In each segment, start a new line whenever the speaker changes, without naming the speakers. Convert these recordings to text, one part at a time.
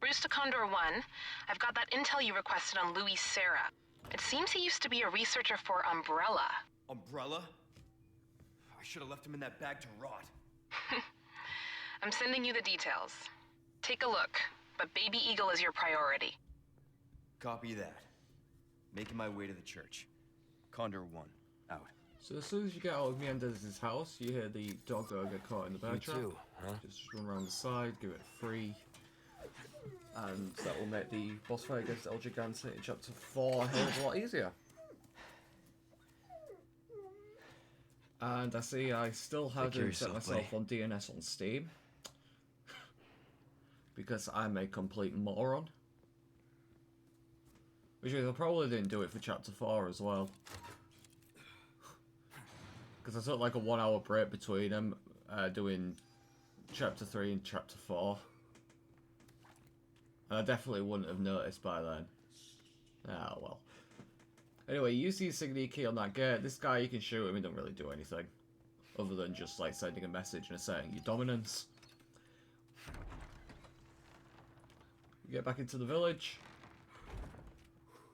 Bruce to Condor 1. I've got that intel you requested on Louis Serra. It seems he used to be a researcher for Umbrella.
Umbrella? I should have left him in that bag to rot.
I'm sending you the details. Take a look, but Baby Eagle is your priority.
Copy that. Making my way to the church. Condor 1, out.
So as soon as you get out of Mendez's house, you hear the doggo get caught in the bear trap.
too, huh?
Just run around the side, give it a free. And that will make the boss fight against El Gigante in Chapter 4 a hell of a lot easier. And I see I still haven't set myself on DNS on Steam. Because I'm a complete moron. Which is, I probably didn't do it for Chapter 4 as well. Because I took like a 1 hour break between them, doing Chapter 3 and Chapter 4. And I definitely wouldn't have noticed by then. Ah, well. Anyway, use the insignia key on that gate. This guy, you can shoot him, he doesn't really do anything. Other than just like sending a message and asserting your dominance. You get back into the village.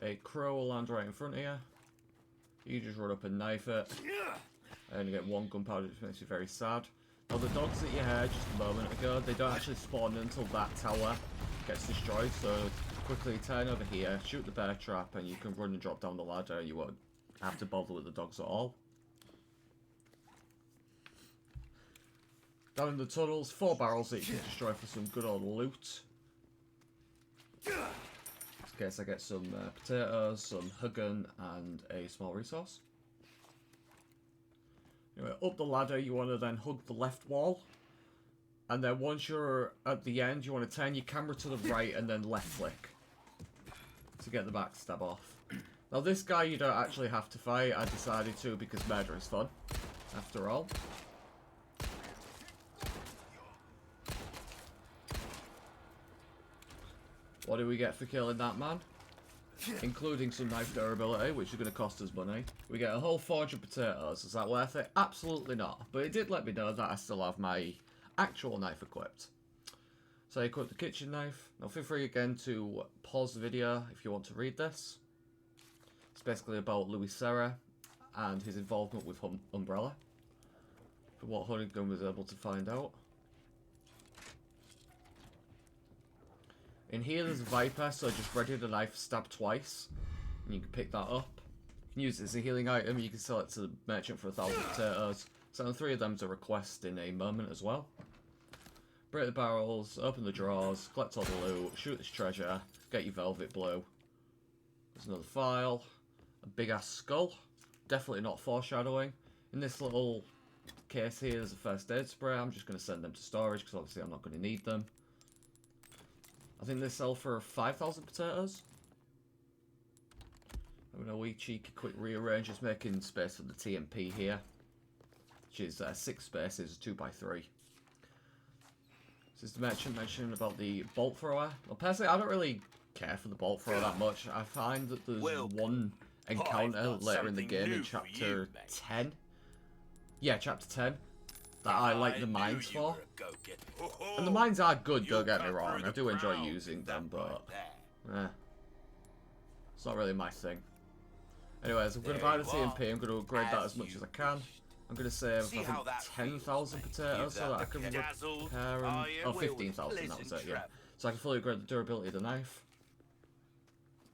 A crow will land right in front of you. You just run up and knife it. And you get 1 gunpowder, which makes you very sad. Now the dogs that you heard just a moment ago, they don't actually spawn until that tower gets destroyed, so quickly turn over here, shoot the bear trap, and you can run and drop down the ladder. You won't have to bother with the dogs at all. Down in the tunnels, 4 barrels that you can destroy for some good old loot. In case I get some potatoes, some huggen, and a small resource. Anyway, up the ladder, you want to then hug the left wall. And then once you're at the end, you want to turn your camera to the right and then left click. To get the backstab off. Now this guy you don't actually have to fight. I decided to because murder is fun. After all. What do we get for killing that man? Including some knife durability, which is going to cost us money. We get a whole 400 potatoes. Is that worth it? Absolutely not. But it did let me know that I still have my actual knife equipped. So I equip the kitchen knife. Now feel free again to pause the video if you want to read this. It's basically about Louis Serra and his involvement with Umbrella. From what Huntington was able to find out. In here there's a viper, so just ready the knife, stab twice. And you can pick that up. You can use it as a healing item, you can sell it to the merchant for 1,000 potatoes. Sell 3 of them to request in a moment as well. Break the barrels, open the drawers, collect all the loot, shoot this treasure, get your velvet blue. There's another file, a big ass skull. Definitely not foreshadowing. In this little case here there's a first aid spray. I'm just going to send them to storage because obviously I'm not going to need them. I think they sell for 5,000 potatoes. Having a wee cheeky quick rearrange, just making space for the TMP here. Which is 6 spaces, 2x3. This is the merchant mentioning about the bolt thrower. Well, personally, I don't really care for the bolt thrower that much. I find that there's one encounter later in the game in Chapter 10. Yeah, Chapter 10. That I like the mines for. And the mines are good, don't get me wrong. I do enjoy using them, but it's not really my thing. Anyways, I'm going to buy the TMP. I'm going to upgrade that as much as I can. I'm going to save, I think, 10,000 potatoes so that I can repair and... Oh, 15,000, that was it, yeah. So I can fully upgrade the durability of the knife.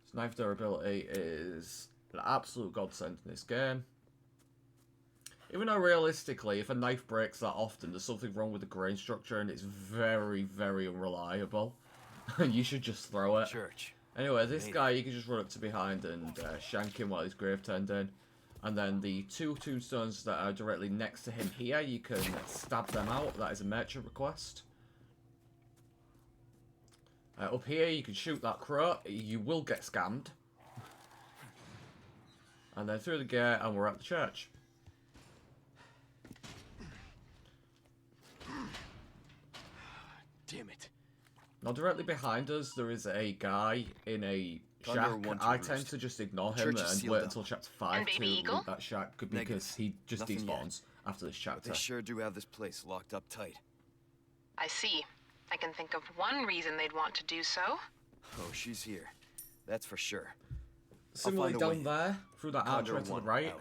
So knife durability is an absolute godsend in this game. Even though realistically, if a knife breaks that often, there's something wrong with the grain structure and it's very, very unreliable. And you should just throw it. Anyway, this guy, you can just run up to behind and shank him while his grave turned in. And then the 2 tombstones that are directly next to him here, you can stab them out. That is a merchant request. Up here, you can shoot that crow. You will get scammed. And then through the gate, and we're at the church.
Damn it.
Now, directly behind us, there is a guy in a shack. I tend to just ignore him and wait until Chapter 5 to leave that shack because he just despawns after this chapter.
They sure do have this place locked up tight.
I see. I can think of one reason they'd want to do so.
Oh, she's here. That's for sure.
Similarly down there, through that archway to the right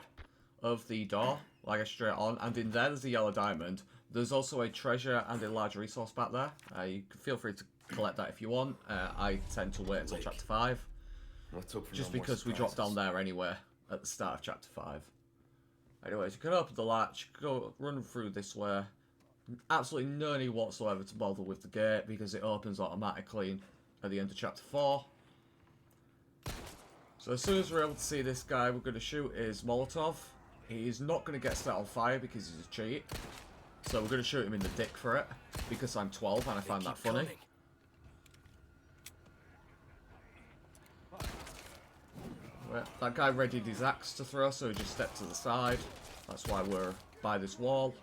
of the door, like straight on, and in there's a yellow diamond. There's also a treasure and a large resource back there. You can feel free to collect that if you want. I tend to wait until chapter 5.
Let's hope for
just
no
because we dropped down there anyway at the start of chapter 5. Anyways, you can open the latch, go run through this way. Absolutely no need whatsoever to bother with the gate because it opens automatically at the end of chapter 4. So as soon as we're able to see this guy, we're going to shoot his Molotov. He's not going to get set on fire because he's a cheat. So we're going to shoot him in the dick for it because I'm 12 and I find that funny. Right, that guy readied his axe to throw, so he just stepped to the side. That's why we're by this wall.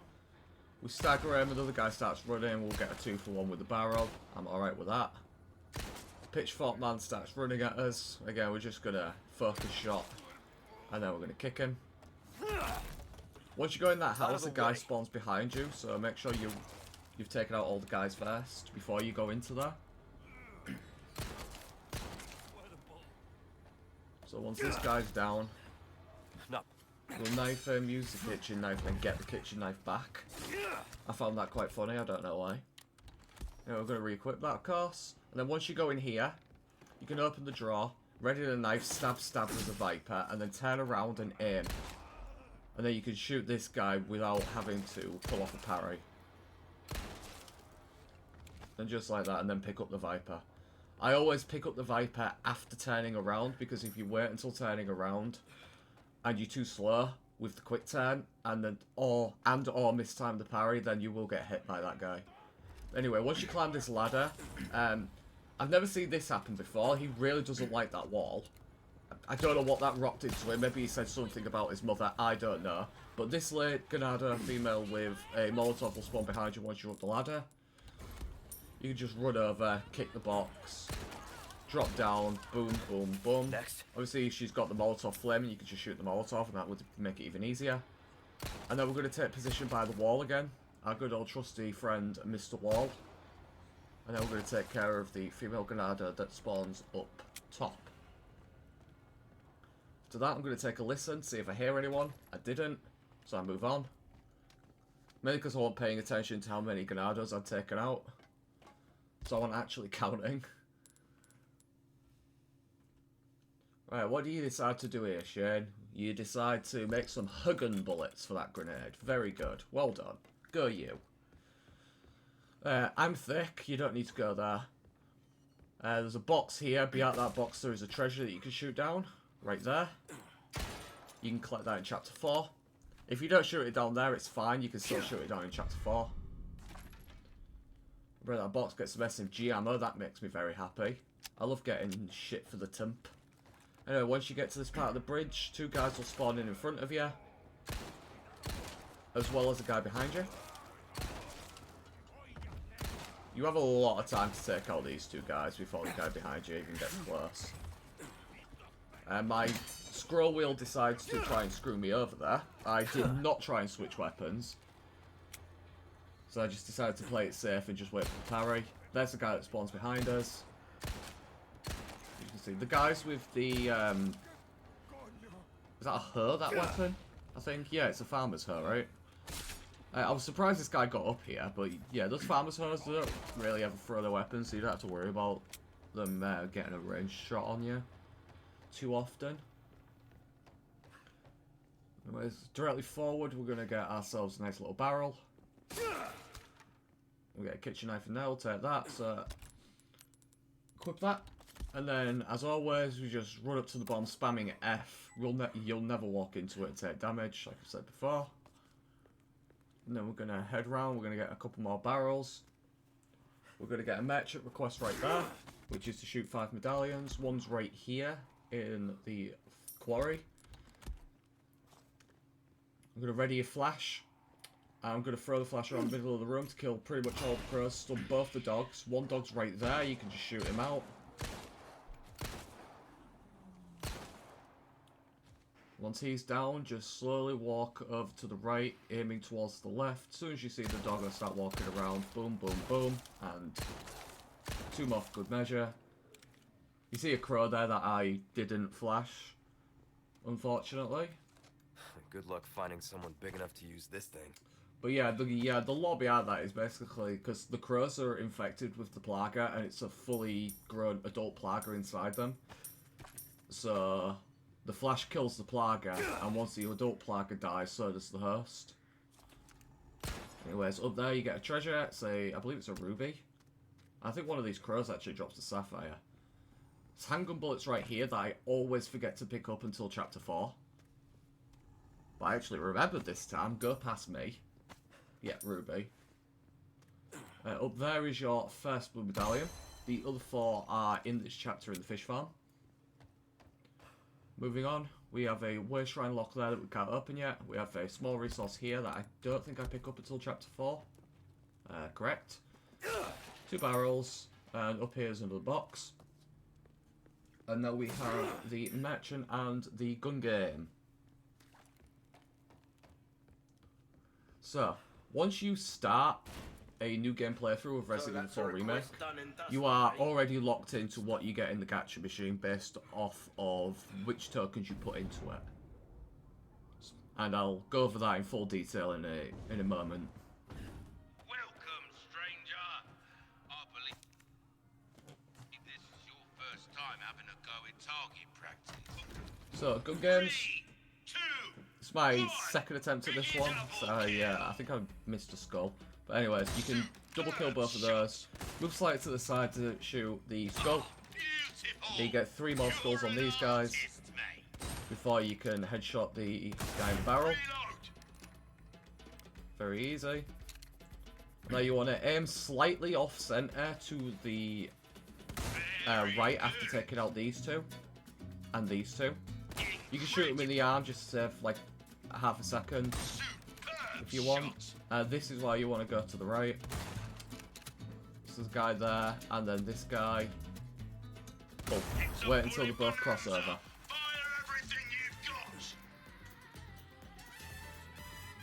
We stagger him, another guy starts running, we'll get a 2-for-1 with the barrel. I'm alright with that. Pitchfork man starts running at us. Again, we're just gonna focus shot. And then we're gonna kick him. Once you go in that house, a guy spawns behind you, so make sure you've taken out all the guys first before you go into there. So once this guy's down, we'll knife him, use the kitchen knife, and then get the kitchen knife back. I found that quite funny, I don't know why. We're going to re-equip that, of course. And then once you go in here, you can open the drawer, ready the knife, stab with the Viper, and then turn around and aim. And then you can shoot this guy without having to pull off a parry. And just like that, and then pick up the Viper. I always pick up the Viper after turning around, because if you wait until turning around, and you're too slow with the quick turn, and then or mistime the parry, then you will get hit by that guy. Anyway, once you climb this ladder, I've never seen this happen before. He really doesn't like that wall. I don't know what that rocked into him. Maybe he said something about his mother. I don't know. But this late Ganado female with a Molotov will spawn behind you once you're up the ladder. You can just run over, kick the box, drop down, boom, boom, boom.
Next.
Obviously, she's got the Molotov flaming. You can just shoot the Molotov, and that would make it even easier. And then we're going to take position by the wall again. Our good old trusty friend, Mr. Wall. And then we're going to take care of the female Ganado that spawns up top. After that, I'm going to take a listen, see if I hear anyone. I didn't, so I move on. Mainly because I wasn't paying attention to how many Ganados I'd taken out. So I wasn't actually counting. Right, what do you decide to do here, Shane? You decide to make some Huggen bullets for that grenade. Very good. Well done. Go you. I'm thick. You don't need to go there. There's a box here. Beyond that box, there is a treasure that you can shoot down. Right there. You can collect that in chapter 4. If you don't shoot it down there, it's fine. You can still shoot it down in chapter 4. Bro, that box gets some SMG ammo. That makes me very happy. I love getting shit for the temp. Anyway, once you get to this part of the bridge, 2 guys will spawn in front of you. As well as a guy behind you. You have a lot of time to take out these 2 guys before the guy behind you even gets close. My scroll wheel decides to try and screw me over there. I did not try and switch weapons. So I just decided to play it safe and just wait for the parry. There's the guy that spawns behind us. You can see the guys with the... is that a hoe, that weapon? I think. Yeah, it's a farmer's hoe, right? I was surprised this guy got up here, but yeah, those farmer's hoes don't really ever throw their weapons, so you don't have to worry about them getting a ranged shot on you too often. Anyways, directly forward, we're going to get ourselves a nice little barrel. We'll get a kitchen knife in there, we'll take that, so equip that. And then, as always, we just run up to the bomb, spamming F. You'll never walk into it and take damage, like I said before. And then we're going to head round, we're going to get a couple more barrels. We're going to get a merchant request right there, which is to shoot 5 medallions. One's right here in the quarry. I'm going to ready a flash. I'm going to throw the flash around the middle of the room to kill pretty much all the crows, stun both the dogs. One dog's right there, you can just shoot him out. Once he's down, just slowly walk over to the right, aiming towards the left. As soon as you see the doggo start walking around, boom, boom, boom, and 2 more for good measure. You see a crow there that I didn't flash, unfortunately.
Good luck finding someone big enough to use this thing.
But yeah, the law behind that is basically because the crows are infected with the plaga, and it's a fully grown adult plaga inside them. So the flash kills the plaga, and once the adult plaga dies, so does the host. Anyways, up there you get a treasure. I believe it's a ruby. I think one of these crows actually drops a sapphire. There's handgun bullets right here that I always forget to pick up until chapter 4. But I actually remembered this time. Go past me. Yeah, ruby. Up there is your first blue medallion. The other 4 are in this chapter in the fish farm. Moving on, we have a way shrine lock there that we can't open yet. We have a small resource here that I don't think I pick up until chapter 4. Correct. 2 barrels, and up here is another box. And now we have the merchant and the gun game. So, once you start a new game playthrough of Resident Evil 4 Remake, you are already locked into what you get in the gacha machine based off of which tokens you put into it. And I'll go over that in full detail in a moment.
Welcome, stranger. I believe this is your first time having a go at target practice.
So, gun games.
3, 2,
It's my second attempt at this one, so yeah, I think I missed a skull. But anyways, you can double kill both of those. Move slightly to the side to shoot the skull. You get 3 more skulls on these guys before you can headshot the guy in the barrel. Very easy. Now you want to aim slightly off center to the right after taking out these 2 and these 2. You can shoot them in the arm just to save like half a second if you want. This is why you want to go to the right. This is a guy there, and then this guy. Oh, wait until they both cross over.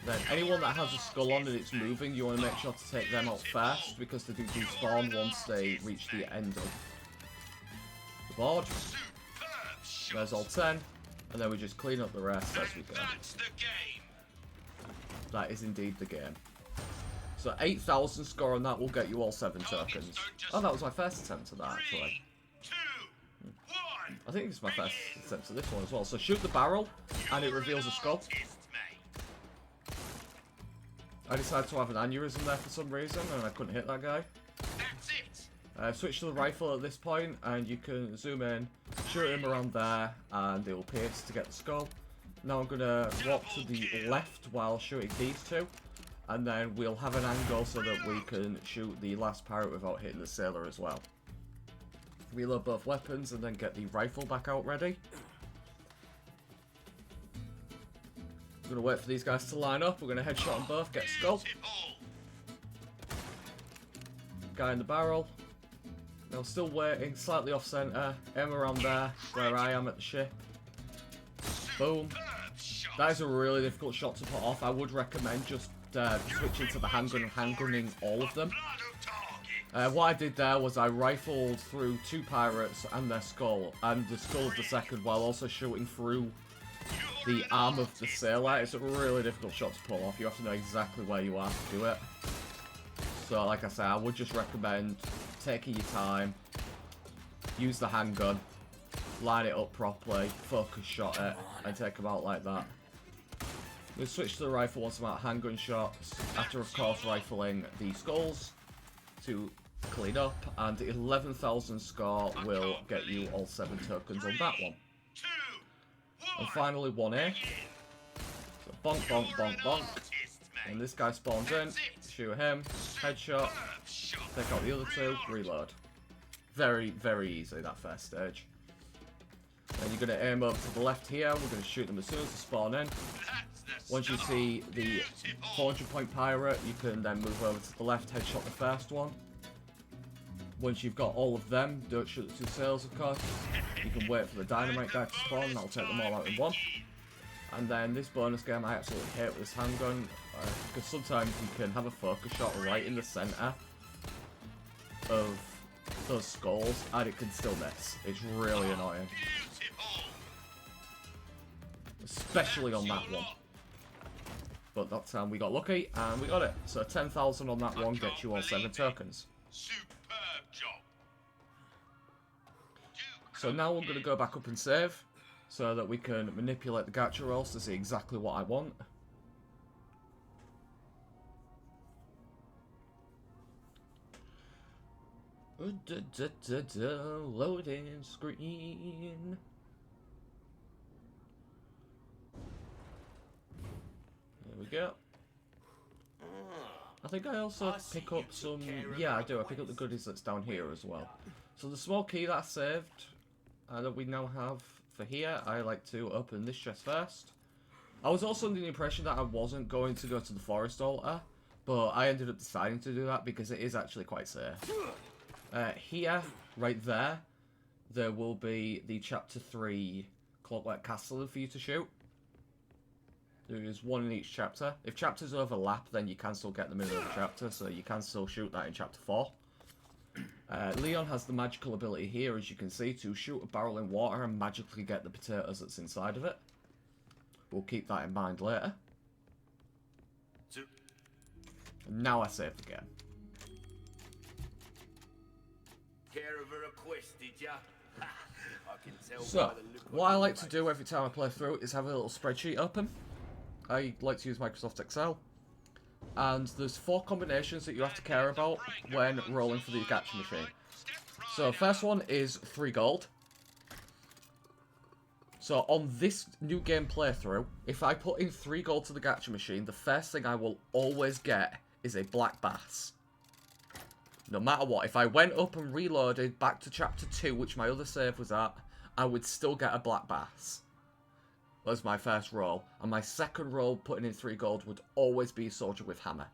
Then anyone that has a skull on and it's moving, you want to make sure to take them out first, because they do despawn once they reach the end of the board. There's all 10, and then we just clean up the rest as we go. That is indeed the game. So 8,000 score on that will get you all 7 tokens. Oh, that was my first attempt at that, actually. I think it's my first attempt at this one as well. So shoot the barrel, and it reveals a skull. I decided to have an aneurysm there for some reason, and I couldn't hit that guy. Switch to the rifle at this point, and you can zoom in, shoot him around there, and it will pierce to get the skull. Now I'm going to walk to the left while shooting these 2, and then we'll have an angle so that we can shoot the last pirate without hitting the sailor as well. Reload both weapons and then get the rifle back out ready. I'm going to wait for these guys to line up. We're going to headshot them both, get skull. Guy in the barrel. Now still waiting, slightly off center. Aim around there, where I am at the ship. Boom. That is a really difficult shot to put off. I would recommend just switching to the handgun and handgunning all of them. What I did there was I rifled through 2 pirates and their skull, and the skull of the second, while also shooting through the arm of the sailor. It's a really difficult shot to pull off. You have to know exactly where you are to do it. So like I said, I would just recommend taking your time, use the handgun, line it up properly, focus shot it, and take them out like that. We'll switch to the rifle once I'm out of handgun shots, after of course rifling the skulls to clean up, and 11,000 score will get you all 7 tokens on that one. And finally 1A. So bonk, bonk, bonk, bonk. And this guy spawns in, shoot him, headshot, take out the other 2, reload. Very, very easy, that first stage. Then you're going to aim up to the left here, we're going to shoot them as soon as they spawn in. Once you see the 400-point pirate, you can then move over to the left, headshot the first one. Once you've got all of them, don't shoot the 2 sails of course. You can wait for the dynamite guy to spawn, that'll take them all out in one. And then this bonus game I absolutely hate with this handgun, because sometimes you can have a focus shot right in the centre of those skulls and it can still miss. It's really annoying. Especially on that one. But that time we got lucky and we got it. So 10,000 on that one gets you all 7 tokens.
Superb job.
So now we're going to go back up and save, so that we can manipulate the gacha rolls to see exactly what I want. Loading screen. There we go. I think I also pick up some... Yeah, I do. I pick up the goodies that's down here as well. So the small key that I saved, that we now have for here, I like to open this chest first. I was also under the impression that I wasn't going to go to the forest altar, but I ended up deciding to do that because it is actually quite safe. Here, right there, there will be the Chapter 3 Clockwork Castle for you to shoot. There is one in each chapter. If chapters overlap, then you can still get them in another chapter, so you can still shoot that in Chapter 4. Leon has the magical ability here, as you can see, to shoot a barrel in water and magically get the potatoes that's inside of it. We'll keep that in mind later. And now I save the game.
Care of a request, did ya? I can tell
So,
by the look
what I
on
like
your
to do
face.
every time I play through is have a little spreadsheet open. I like to use Microsoft Excel. And there's 4 combinations that you have to care about when rolling for the gacha machine. So, first one is 3 gold. So, on this new game playthrough, if I put in 3 gold to the gacha machine, the first thing I will always get is a black bass. No matter what. If I went up and reloaded back to Chapter 2, which my other save was at, I would still get a black bass. Was my first roll. And my second roll, putting in 3 gold, would always be Soldier with Hammer.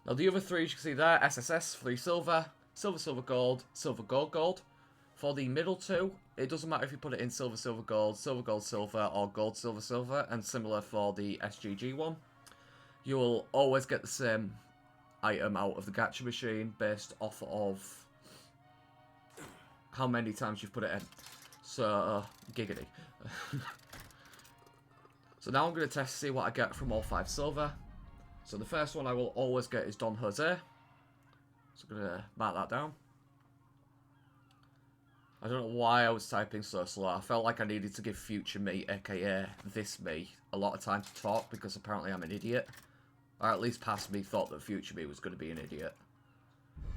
Now, the other 3, as you can see there, SSS, 3 silver, silver, silver, gold, silver, gold, gold. For the middle 2, it doesn't matter if you put it in silver, silver, gold, silver, or gold, silver, silver, and similar for the SGG one. You will always get the same item out of the gacha machine based off of how many times you've put it in. So, giggity. So now I'm going to test to see what I get from all 5 silver. So the first one I will always get is Don Jose. So I'm going to mark that down. I don't know why I was typing so slow. I felt like I needed to give future me, aka this me, a lot of time to talk because apparently I'm an idiot. Or at least past me thought that future me was going to be an idiot.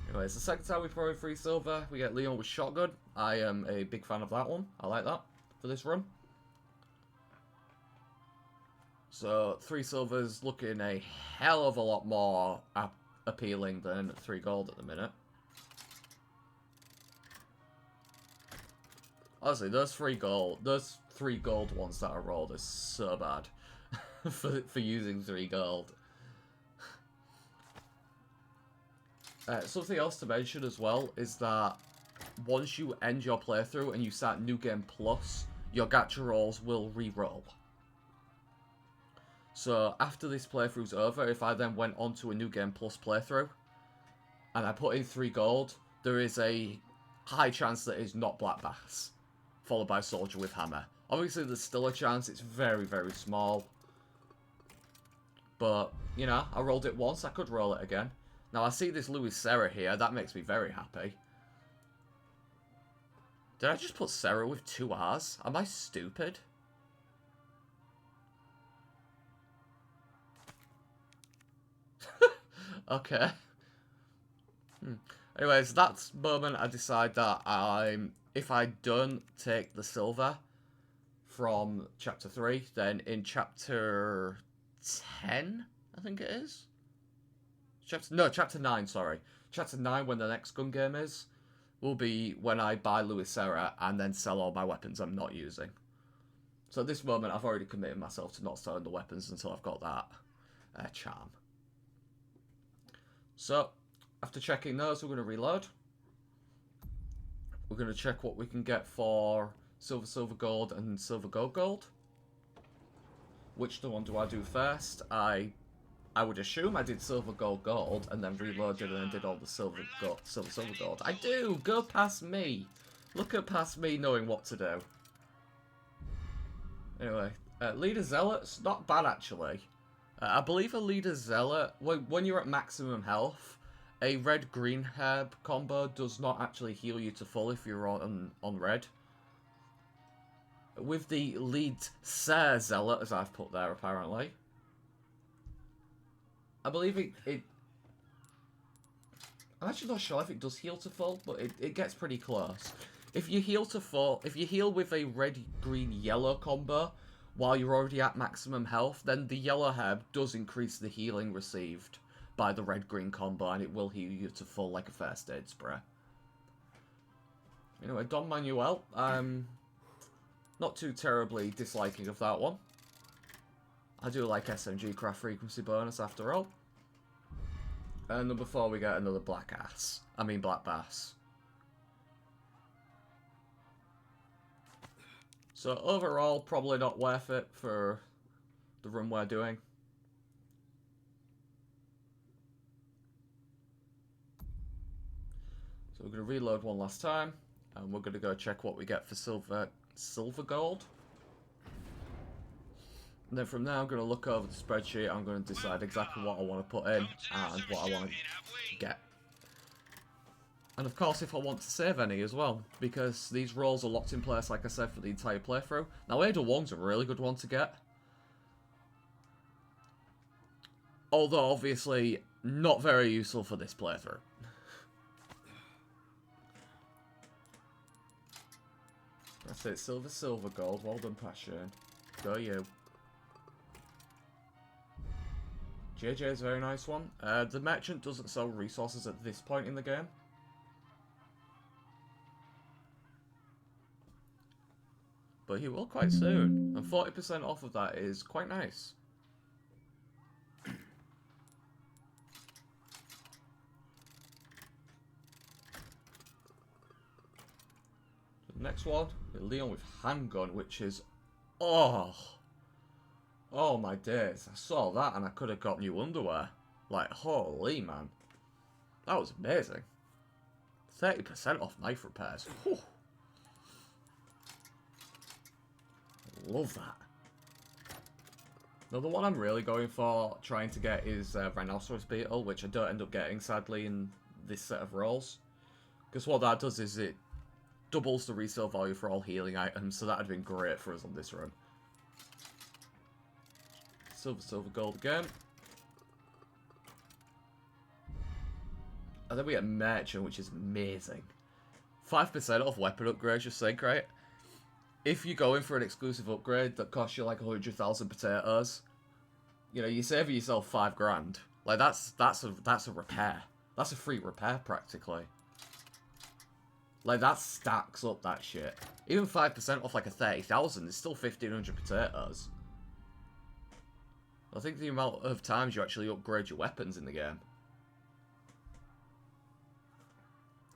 Anyways, the second time we throw in 3 silver, we get Leon with shotgun. I am a big fan of that one. I like that for this run. So 3 silvers looking a hell of a lot more appealing than 3 gold at the minute. Honestly, those 3 gold ones that I rolled are so bad for using 3 gold. Something else to mention as well is that once you end your playthrough and you start New Game Plus, your gacha rolls will re-roll. So after this playthrough's over, if I then went on to a New Game Plus playthrough and I put in 3 gold, there is a high chance that it's not Black Bass, followed by Soldier with Hammer. Obviously there's still a chance, it's very, very small. But, you know, I rolled it once, I could roll it again. Now I see this Louis Serra here, that makes me very happy. Did I just put Serra with 2 R's? Am I stupid? Okay. Anyways, that's the moment I decide that if I don't take the silver from Chapter 3, then in Chapter 10, I think it is? Chapter 9, sorry. Chapter 9, when the next gun game is, will be when I buy Louis Serra and then sell all my weapons I'm not using. So at this moment, I've already committed myself to not selling the weapons until I've got that charm. So, after checking those, we're going to reload. We're going to check what we can get for silver, silver, gold, and silver, gold, gold. which one do I do first? I would assume I did silver, gold, gold, and then reloaded and then did all the silver, gold, silver, gold. I do! Go past me! Look at past me knowing what to do. Anyway, Leader Zealot's not bad actually. I believe a Leader Zealot, when you're at maximum health, a red-green herb combo does not actually heal you to full if you're on red. With the Lead Ser Zealot, as I've put there apparently, I believe it I'm actually not sure if it does heal to full, but it gets pretty close. If you heal to full, if you heal with a red, green, yellow combo while you're already at maximum health, then the yellow herb does increase the healing received by the red, green combo, and it will heal you to full like a first aid spray. Anyway, Don Manuel, not too terribly disliking of that one. I do like SMG craft frequency bonus after all. And number 4 we get another black bass. So overall, probably not worth it for the run we're doing. So we're going to reload one last time, and we're going to go check what we get for silver gold. And then from there, I'm going to look over the spreadsheet. I'm going to decide exactly what I want to put in and what I want to get. And of course, if I want to save any as well, because these rolls are locked in place, like I said, for the entire playthrough. Now, Ada 1's a really good one to get. Although, obviously, not very useful for this playthrough. That's it, silver, gold. Well done, Passion. Go you. JJ is a very nice one. The merchant doesn't sell resources at this point in the game. But he will quite soon. And 40% off of that is quite nice. The next one, Leon with handgun, which is... Oh my days, I saw that and I could have got new underwear. Like, holy man. That was amazing. 30% off knife repairs. Whew. Love that. Now the one I'm really going for, trying to get, is Rhinoceros Beetle, which I don't end up getting, sadly, in this set of rolls. Because what that does is it doubles the resale value for all healing items, so that would have been great for us on this run. Silver, gold again. And then we get Merchant, which is amazing. 5% off weapon upgrades, just think, right? If you go in for an exclusive upgrade that costs you like 100,000 potatoes, you know, you save yourself 5 grand. Like, that's a repair. That's a free repair, practically. Like, that stacks up, that shit. Even 5% off like a 30,000 is still 1,500 potatoes. I think the amount of times you actually upgrade your weapons in the game.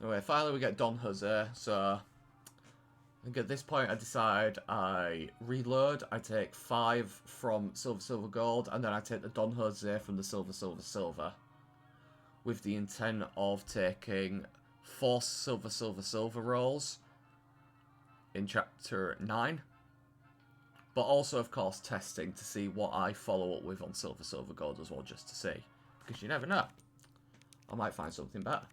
Anyway, finally we get Don Jose, so... I think at this point I decide I reload, I take 5 from silver, gold, and then I take the Don Jose from the silver. With the intent of taking 4 silver rolls in chapter 9. But also, of course, testing to see what I follow up with on silver, gold as well, just to see. Because you never know. I might find something better.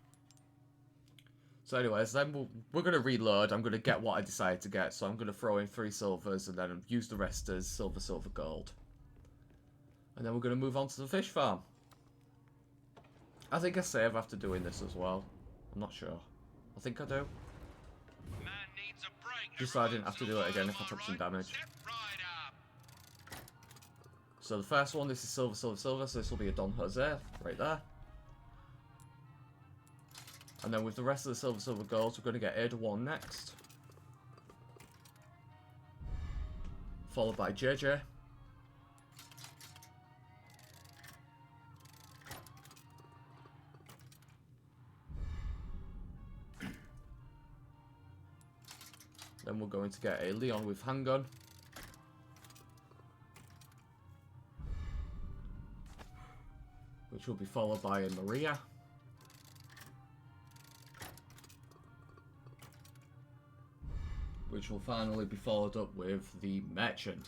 So anyways, then we're going to reload. I'm going to get what I decided to get. So I'm going to throw in 3 silvers and then use the rest as silver, gold. And then we're going to move on to the fish farm. I think I save after doing this as well. I'm not sure. I think I do. Just so I didn't have to do it again if I took some damage. So the first one, this is silver, so this will be a Don Jose, right there. And then with the rest of the silver golds, we're going to get Ada 1 next. Followed by JJ. Then we're going to get a Leon with handgun. which will be followed by a Maria. Which will finally be followed up with the Merchant.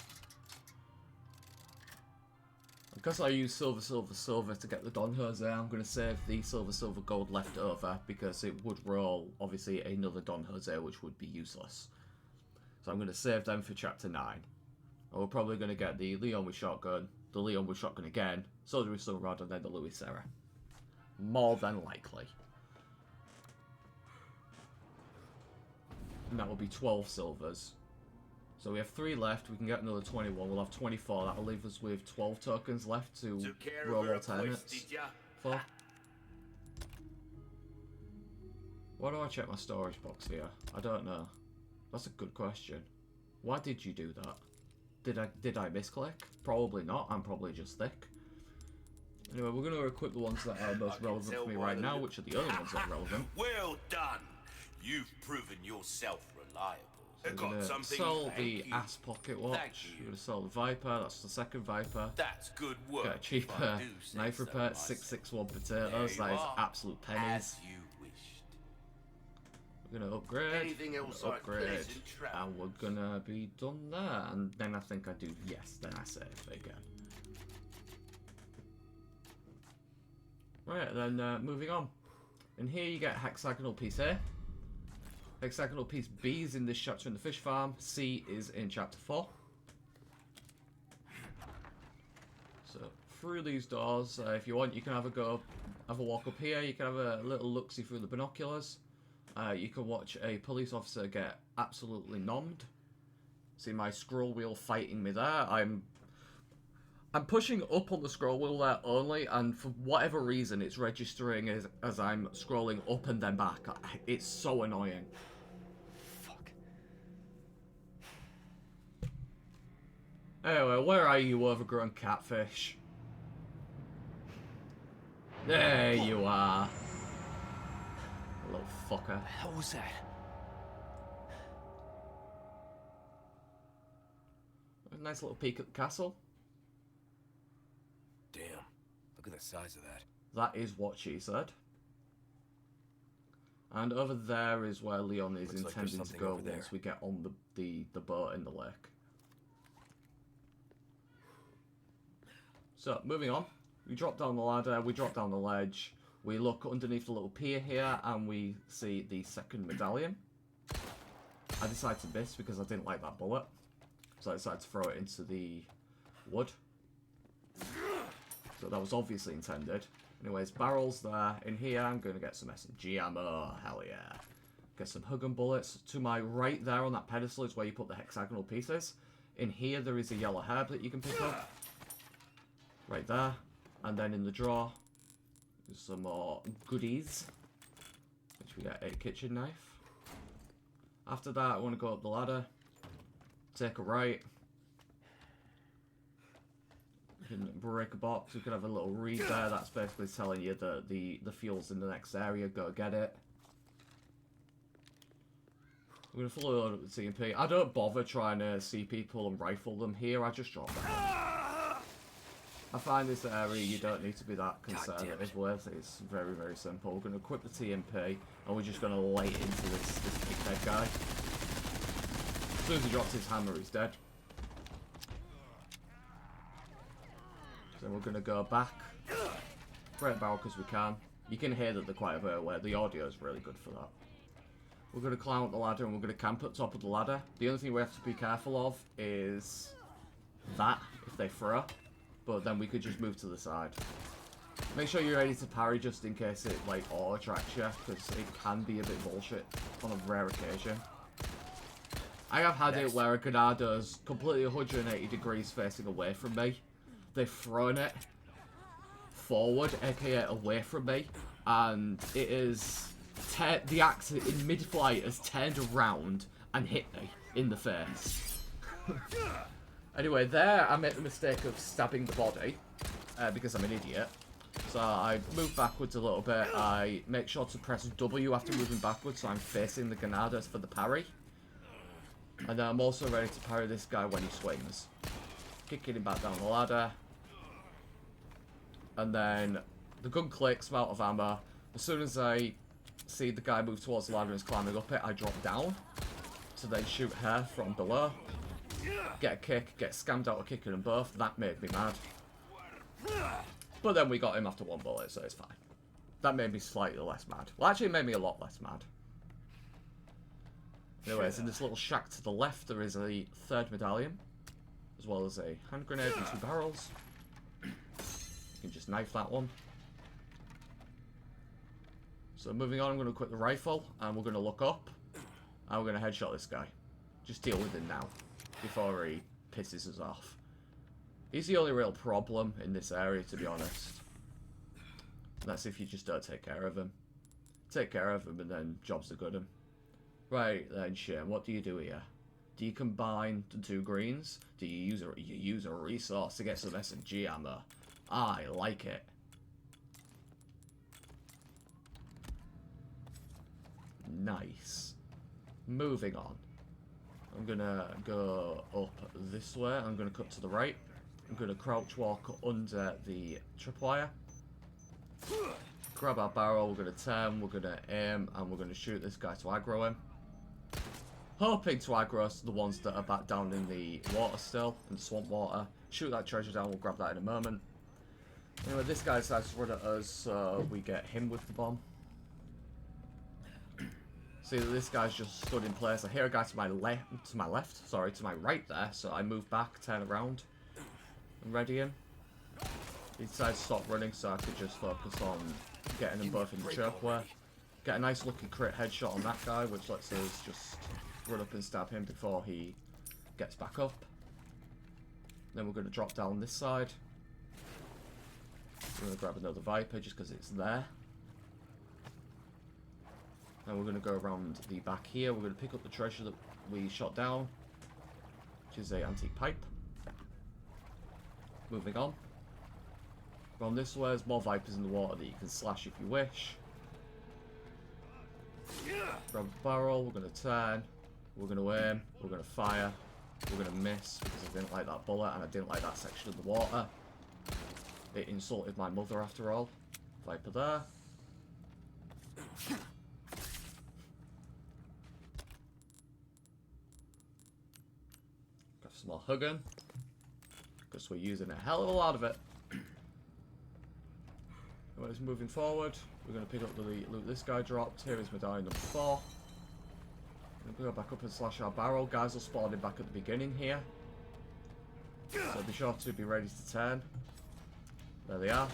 Because I use silver, silver, silver to get the Don Jose, I'm going to save the silver, silver, gold left over because it would roll, obviously, another Don Jose, which would be useless. So I'm going to save them for Chapter 9. And we're probably going to get the Leon with shotgun, the Leon with shotgun again, Soldier with stun rod, and then the Louis Serra. More than likely. And that will be 12 silvers. So we have 3 left, we can get another 21, we'll have 24, that'll leave us with 12 tokens left to roll alternates for. Why do I check my storage box here? I don't know. That's a good question. Why did you do that? Did I misclick? Probably not, I'm probably just thick. Anyway, we're going to equip the ones that are most relevant for me right now, which are the only ones that are relevant.
Well done! You've proven yourself reliable.
So we're going to sell the ass pocket watch. We're going to sell the Viper. That's the second Viper.
That's good work.
Get a cheaper knife repair. 661 potatoes. That is absolute pennies.
As you wished.
We're going to upgrade.
Anything else
upgrade. And we're going to be done there. And then I think I do yes. Then I save again. Right, then moving on. And here you get hexagonal piece A. Hexagonal piece B is in this chapter in the fish farm. C is in chapter 4. So through these doors, if you want, you can have a walk up here. You can have a little look-see through the binoculars. You can watch a police officer get absolutely nommed. See my scroll wheel fighting me there. I'm pushing up on the scroll wheel there only, and for whatever reason, it's registering as I'm scrolling up and then back. It's so annoying.
Fuck.
Anyway, where are you, overgrown catfish? There you are. Little fucker.
What the hell was that?
A nice little peek at the castle.
Damn. Look at the size of that.
That is what she said. And over there is where Leon is
Looks like there's
intending to
something
go
over there.
once we get on the boat in the lake. So, moving on. We drop down the ladder, we drop down the ledge, we look underneath the little pier here, and we see the second medallion. I decided to miss because I didn't like that bullet. So I decided to throw it into the wood. So that was obviously intended. Anyways, barrels there. In here, I'm going to get some SMG ammo. Hell yeah. Get some Huggen bullets. To my right there on that pedestal is where you put the hexagonal pieces. In here, there is a yellow herb that you can pick up. Right there. And then in the drawer, there's some more goodies. Which we get a kitchen knife. After that, I want to go up the ladder. Take a right. You can break a box, we could have a little read there, that's basically telling you that the fuel's in the next area, go get it. We're going to fully load up the TMP. I don't bother trying to see people and rifle them here, I just drop them. I find this area you don't need to be that conservative with, it's very, very simple. We're going to equip the TMP, and we're just going to lay into this big dead guy. As soon as he drops his hammer, he's dead. So we're going to go back, break barrel because we can. You can hear that they're quite a bit away. The audio is really good for that. We're going to climb up the ladder and we're going to camp at the top of the ladder. The only thing we have to be careful of is that, if they throw. But then we could just move to the side. Make sure you're ready to parry just in case it, like, auto-tracks you, because it can be a bit bullshit on a rare occasion. I have had it where a Ganado's completely 180 degrees facing away from me. They've thrown it forward, aka away from me, and it is the axe in mid-flight has turned around and hit me in the face. Anyway, there I made the mistake of stabbing the body because I'm an idiot. So I move backwards a little bit. I make sure to press W after moving backwards, so I'm facing the Ganados for the parry. And then I'm also ready to parry this guy when he swings. Kicking him back down the ladder. And then The gun clicks, I'm out of ammo. As soon as I see the guy move towards the ladder and is climbing up it, I drop down to then shoot her from below. Get a kick, get scammed out of kicking them both. That made me mad. But then we got him after one bullet, so it's fine. That made me slightly less mad. Well, actually, it made me a lot less mad. Anyways, in this little shack to the left, there is a third medallion, as well as a hand grenade and 2 barrels. You can just knife that one. So moving on, I'm going to equip the rifle, and we're going to look up, and we're going to headshot this guy. Just deal with him now, before he pisses us off. He's the only real problem in this area, to be honest. And that's if you just don't take care of him. Take care of him, and then jobs are good 'un. Right then, Shane, what do you do here? Do you combine the 2 greens? Do you use a resource to get some SMG ammo? I like it. Nice. Moving on. I'm gonna go up this way. I'm gonna cut to the right. I'm gonna crouch walk under the tripwire. Grab our barrel, we're gonna turn, we're gonna aim, and we're gonna shoot this guy to aggro him. Hoping to aggro the ones that are back down in the water still, in the swamp water. Shoot that treasure down, we'll grab that in a moment. Anyway, this guy decides to run at us, so we get him with the bomb. See that this guy's just stood in place. I hear a guy to my right there, so I move back, turn around, and ready him. He decides to stop running, so I could just focus on getting them both in the choke way. Get a nice looking crit headshot on that guy, which lets us just run up and stab him before he gets back up. Then we're going to drop down this side. We're going to grab another Viper just because it's there. Then we're going to go around the back here. We're going to pick up the treasure that we shot down, which is a antique pipe. Moving on. Around this way, there's more Vipers in the water that you can slash if you wish. Grab the barrel, we're going to turn, we're going to aim, we're going to fire, we're going to miss because I didn't like that bullet and I didn't like that section of the water. It insulted my mother after all. Viper there. Got some more hugging, because we're using a hell of a lot of it. Anyways, moving forward, we're going to pick up the loot this guy dropped. Here is medallion number 4. We're going to go back up and slash our barrel. Guys will spawn in back at the beginning here, so be sure to be ready to turn. There they are.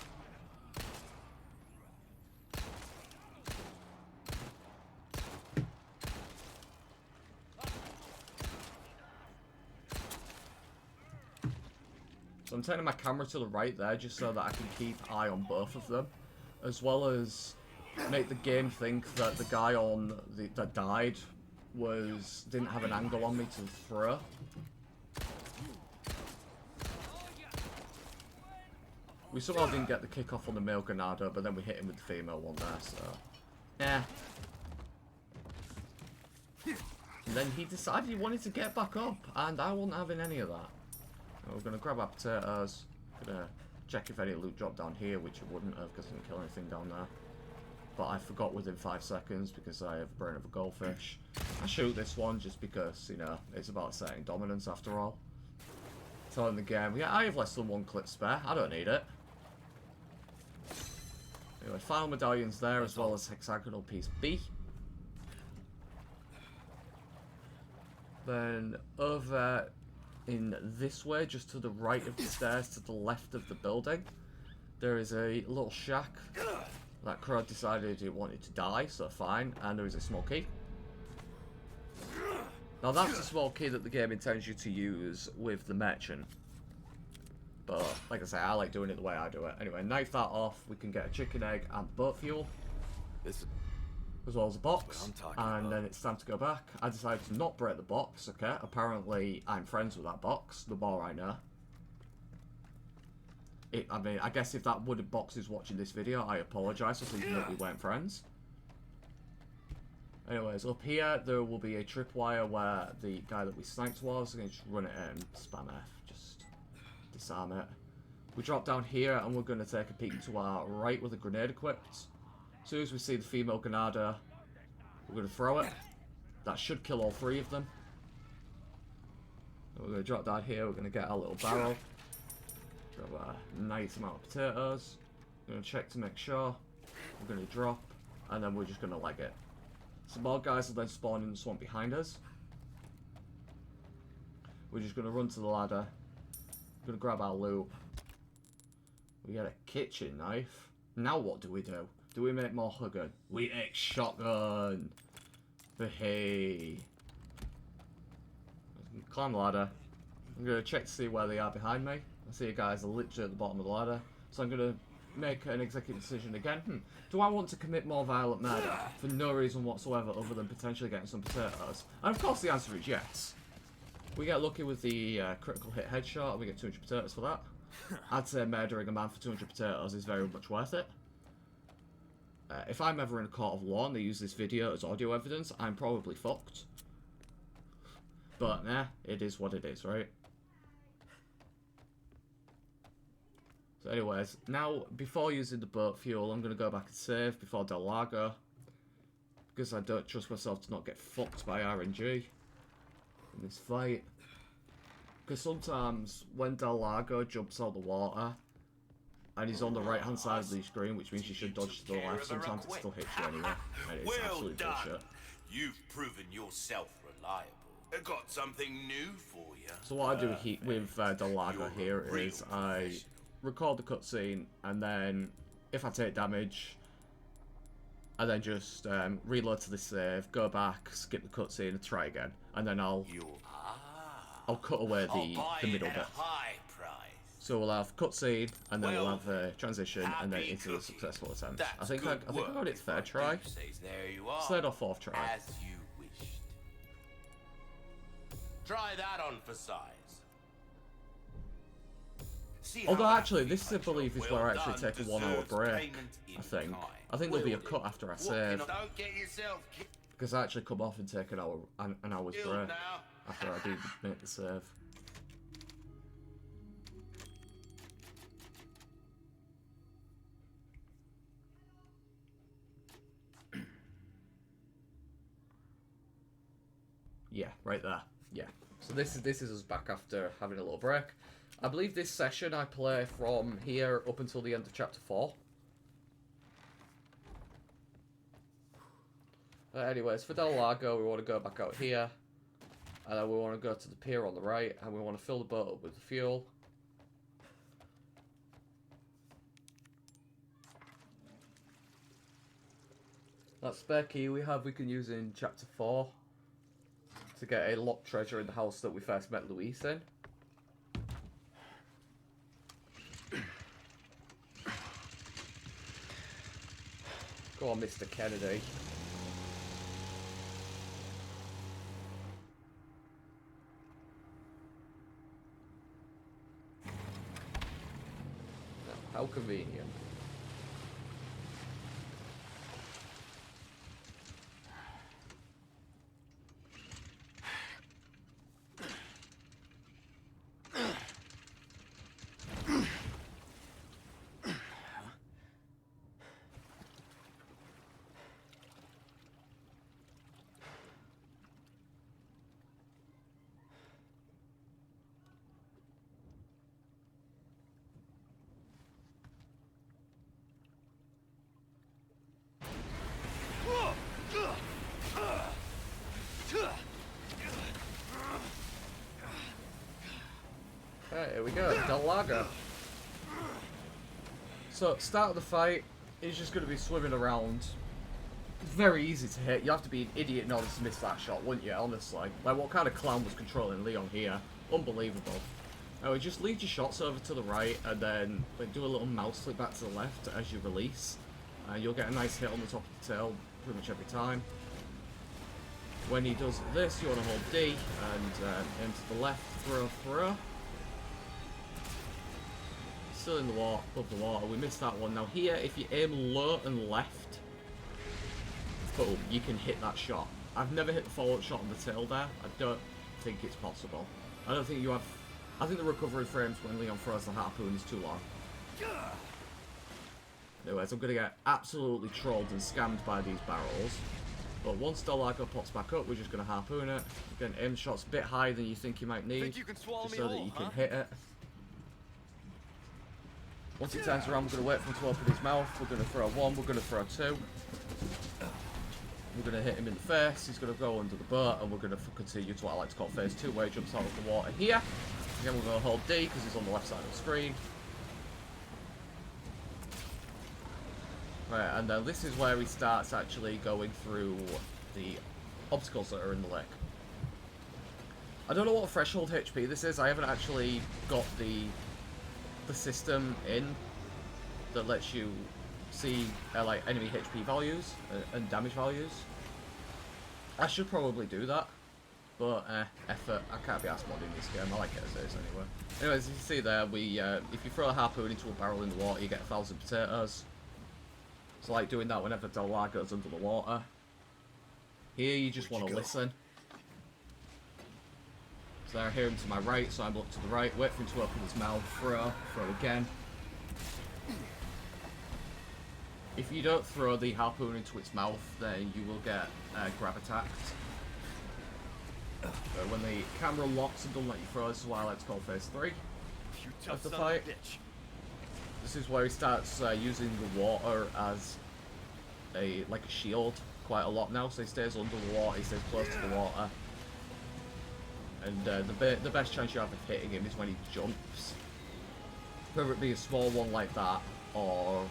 So I'm turning my camera to the right there just so that I can keep eye on both of them, as well as make the game think that the guy on that died didn't have an angle on me to throw. We somehow didn't get the kickoff on the male Granado, but then we hit him with the female one there, so yeah. And then he decided he wanted to get back up, and I wasn't having any of that. We're going to grab our potatoes, going to check if any loot dropped down here, which it wouldn't have because I didn't kill anything down there. But I forgot within 5 seconds because I have a brain of a goldfish. I shoot this one just because, you know, it's about setting dominance after all. Telling the game, yeah, I have less than 1 clip spare, I don't need it. Anyway, final medallions there as well as hexagonal piece B. Then over in this way, just to the right of the stairs, to the left of the building, there is a little shack. That crow decided it wanted to die, so fine, and there is a small key. Now that's a small key that the game intends you to use with the merchant. But, like I say, I like doing it the way I do it. Anyway, knife that off, we can get a chicken egg and boat fuel. As well as a box, and then it's time to go back. I decided to not break the box, okay? Apparently, I'm friends with that box, the more I know. I mean, I guess if that wooden box is watching this video, I apologise for thinking that we weren't friends. Anyways, up here, there will be a tripwire where the guy that we sniped was. I'm going to just run it in, spam F, just disarm it. We drop down here and we're going to take a peek to our right with a grenade equipped. As soon as we see the female Grenada, we're going to throw it. That should kill all 3 of them. We're going to drop down here, we're going to get our little barrel. Grab a nice amount of potatoes. We're going to check to make sure. We're going to drop, and then we're just going to leg it. Some more guys will then spawn in the swamp behind us. We're just going to run to the ladder. We're going to grab our loot. We get a kitchen knife. Now what do we do? Do we make more shotgun? We make shotgun! But hey... Climb the ladder. I'm going to check to see where they are behind me. I see you guys are literally at the bottom of the ladder. So I'm going to make an executive decision again. Do I want to commit more violent murder for no reason whatsoever other than potentially getting some potatoes? And of course the answer is yes. We get lucky with the critical hit headshot and we get 200 potatoes for that. I'd say murdering a man for 200 potatoes is very much worth it. If I'm ever in a court of law and they use this video as audio evidence, I'm probably fucked. But nah, it is what it is, right? So anyways, now before using the boat fuel, I'm going to go back and save before Del Lago. Because I don't trust myself to not get fucked by RNG in this fight. Because sometimes when Del Lago jumps out the water and he's on the right hand side of the screen, which means you should dodge to the left, sometimes it still hits you anyway. And it's absolute bullshit.
You've proven yourself reliable. I got something new for you.
So what I do with Del Lago here is I record the cutscene, and then if I take damage, I then just reload to the save, go back, skip the cutscene, and try again, and then I'll cut away the middle bit. So we'll have cutscene, and then we'll have a transition, and then into a successful attempt. I think I got it third try. Third or fourth try.
As you wished. Try that on for size.
Although actually, this I believe is where I actually take a 1 hour break. I think there'll be a cut after I save, because I actually come off and take an hour's break after I do make the save. Yeah, right there. Yeah. So this is us back after having a little break. I believe this session I play from here up until the end of chapter 4. Anyways, for Del Lago, we want to go back out here. And then we want to go to the pier on the right, and we want to fill the boat up with the fuel. That spare key we can use in chapter 4 to get a locked treasure in the house that we first met Luis in. Go on, Mr. Kennedy. How convenient. Okay, here we go, Del Lago. So, start of the fight, he's just going to be swimming around. It's very easy to hit. You have to be an idiot in order to miss that shot, wouldn't you, honestly? Like, what kind of clown was controlling Leon here? Unbelievable. Anyway, just lead your shots over to the right, and then do a little mouse click back to the left as you release. You'll get a nice hit on the top of the tail pretty much every time. When he does this, you want to hold D, and aim to the left, throw. Still in the water, above the water. We missed that one. Now here, if you aim low and left, boom, you can hit that shot. I've never hit the follow-up shot on the tail there. I don't think it's possible. I don't think you have I think the recovery frames when Leon throws the harpoon is too long. Anyways, I'm going to get absolutely trolled and scammed by these barrels. But once Delago pops back up, we're just going to harpoon it. Again, aim shot's a bit higher than you think you might need, just so that you can hit it. Once he turns around, we're going to wait for him to open his mouth. We're going to throw one, we're going to throw two. We're going to hit him in the face, he's going to go under the boat, and we're going to continue to what I like to call phase 2, where he jumps out of the water here. Again, we're going to hold D, because he's on the left side of the screen. Right, and then this is where he starts actually going through the obstacles that are in the lake. I don't know what threshold HP this is. I haven't actually got the system in that lets you see like enemy HP values and damage values. I should probably do that, but effort. I can't be asked modding this game. I like it as is anyway. Anyways, as you see there, we if you throw a harpoon into a barrel in the water, you get 1,000 potatoes. It's like doing that whenever Delar goes under the water. Here you just want to listen. So I hear him to my right, so I'm look to the right, wait for him to open his mouth, throw again. If you don't throw the harpoon into its mouth, then you will get grab attacked. When the camera locks and doesn't let you throw, this is why I like to call phase 3 of the fight. This is where he starts using the water as a shield quite a lot now. So he stays under the water, he stays close to the water, and the best chance you have of hitting him is when he jumps, whether it be a small one like that or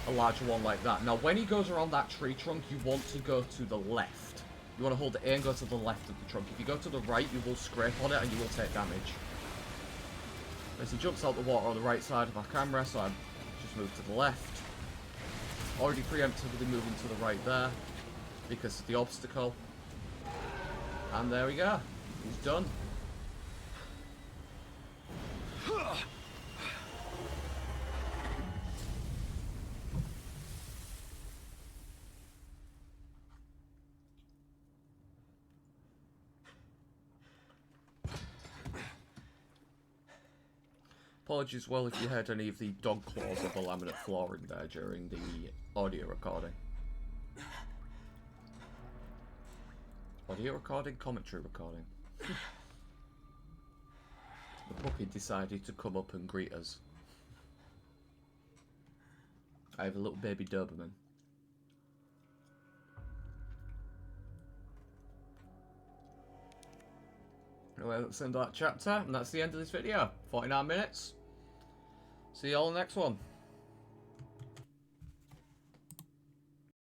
a larger one like that. Now, when he goes around that tree trunk, you want to go to the left. You want to hold the A and go to the left of the trunk. If you go to the right, you will scrape on it and you will take damage. As he jumps out the water on the right side of our camera, so I just move to the left. Already preemptively moving to the right there because of the obstacle. And there we go. He's done. Apologies well if you heard any of the dog claws of the laminate flooring there during the audio recording. Audio recording? Commentary recording. The puppy decided to come up and greet us. I have a little baby Doberman. Anyway, that's the end of that chapter, and that's the end of this video. 49 minutes. See you all in the next one.